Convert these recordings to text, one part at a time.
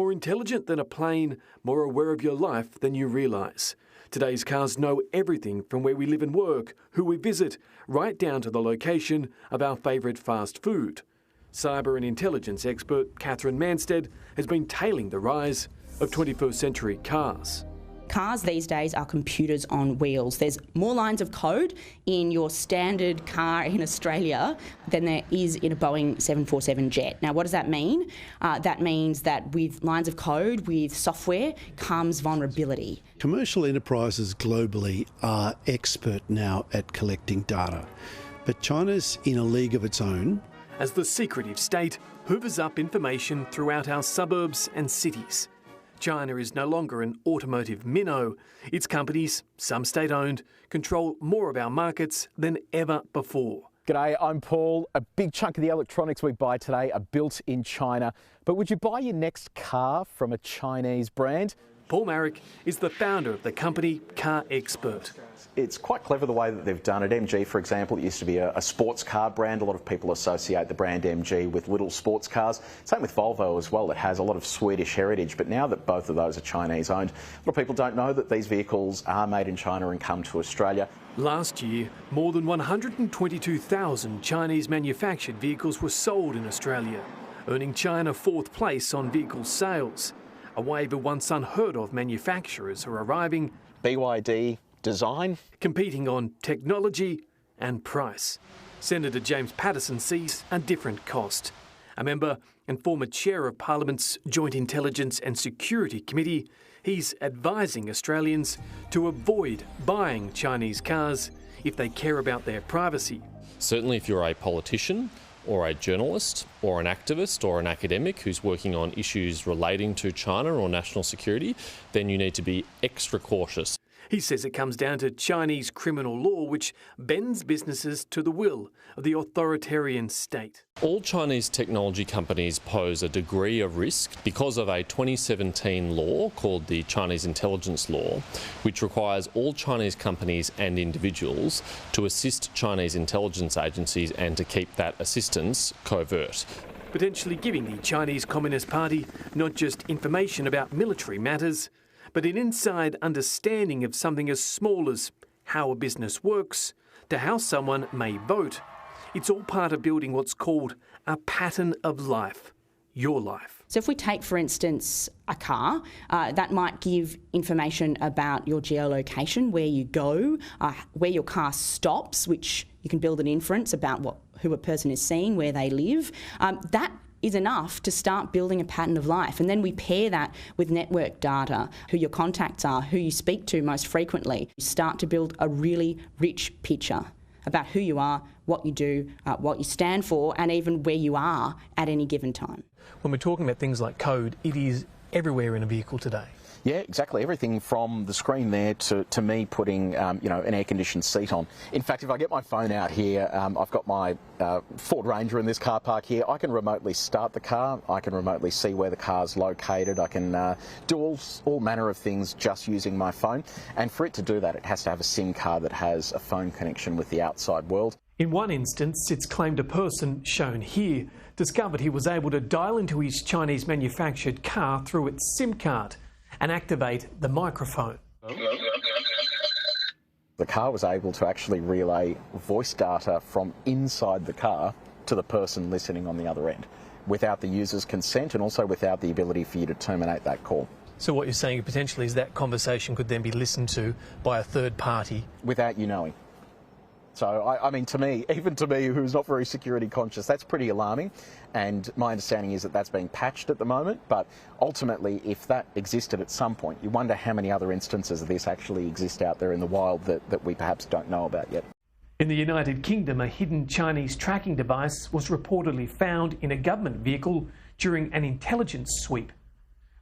more intelligent than a plane, more aware of your life than you realise. Today's cars know everything from where we live and work, who we visit, right down to the location of our favourite fast food. Cyber and intelligence expert Catherine Manstead has been tailing the rise of 21st century cars. Cars these days are computers on wheels. There's more lines of code in your standard car in Australia than there is in a Boeing 747 jet. Now, what does that mean? That means that with lines of code, with software, comes vulnerability. Commercial enterprises globally are expert now at collecting data, but China's in a league of its own. As the secretive state hoovers up information throughout our suburbs and cities, China is no longer an automotive minnow. Its companies, some state-owned, control more of our markets than ever before. G'day, I'm Paul. A big chunk of the electronics we buy today are built in China. But would you buy your next car from a Chinese brand? Paul Marrick is the founder of the company Car Expert. It's quite clever the way that they've done it. MG, for example, it used to be a sports car brand. A lot of people associate the brand MG with little sports cars. Same with Volvo as well. It has a lot of Swedish heritage. But now that both of those are Chinese owned, a lot of people don't know that these vehicles are made in China and come to Australia. Last year, more than 122,000 Chinese manufactured vehicles were sold in Australia, earning China fourth place on vehicle sales. A wave of once unheard of manufacturers are arriving. BYD design, competing on technology and price. Senator James Paterson sees a different cost. A member and former chair of Parliament's Joint Intelligence and Security Committee, he's advising Australians to avoid buying Chinese cars if they care about their privacy. Certainly if you're a politician or a journalist or an activist or an academic who's working on issues relating to China or national security, then you need to be extra cautious. He says it comes down to Chinese criminal law, which bends businesses to the will of the authoritarian state. All Chinese technology companies pose a degree of risk because of a 2017 law called the Chinese Intelligence Law, which requires all Chinese companies and individuals to assist Chinese intelligence agencies and to keep that assistance covert. Potentially giving the Chinese Communist Party not just information about military matters, but an inside understanding of something as small as how a business works to how someone may vote. It's all part of building what's called a pattern of life, your life. So if we take, for instance, a car, that might give information about your geolocation, where you go, where your car stops, which you can build an inference about who a person is seeing, where they live. That is enough to start building a pattern of life. And then we pair that with network data, who your contacts are, who you speak to most frequently. You start to build a really rich picture about who you are, what you do, what you stand for, and even where you are at any given time. When we're talking about things like code, it is everywhere in a vehicle today. Yeah, exactly. Everything from the screen there to me putting, an air-conditioned seat on. In fact, if I get my phone out here, I've got my Ford Ranger in this car park here. I can remotely start the car. I can remotely see where the car's located. I can do all manner of things just using my phone. And for it to do that, it has to have a SIM card that has a phone connection with the outside world. In one instance, it's claimed a person, shown here, discovered he was able to dial into his Chinese manufactured car through its SIM card and activate the microphone. The car was able to actually relay voice data from inside the car to the person listening on the other end, without the user's consent and also without the ability for you to terminate that call. So what you're saying potentially is that conversation could then be listened to by a third party? Without you knowing. So, I mean, even to me, who's not very security conscious, that's pretty alarming. And my understanding is that that's being patched at the moment. But ultimately, if that existed at some point, you wonder how many other instances of this actually exist out there in the wild that we perhaps don't know about yet. In the United Kingdom, a hidden Chinese tracking device was reportedly found in a government vehicle during an intelligence sweep.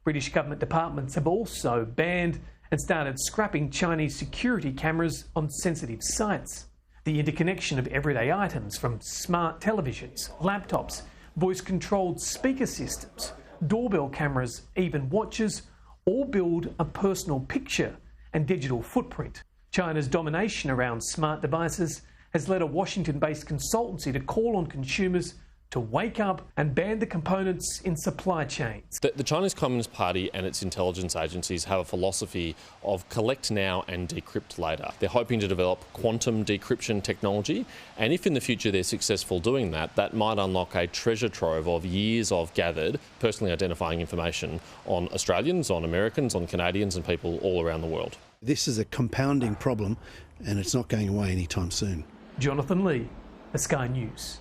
British government departments have also banned and started scrapping Chinese security cameras on sensitive sites. The interconnection of everyday items from smart televisions, laptops, voice-controlled speaker systems, doorbell cameras, even watches, all build a personal picture and digital footprint. China's domination around smart devices has led a Washington-based consultancy to call on consumers to wake up and ban the components in supply chains. The Chinese Communist Party and its intelligence agencies have a philosophy of collect now and decrypt later. They're hoping to develop quantum decryption technology, and if in the future they're successful doing that, that might unlock a treasure trove of years of gathered, personally identifying information on Australians, on Americans, on Canadians and people all around the world. This is a compounding problem and it's not going away anytime soon. Jonathan Lea, the Sky News.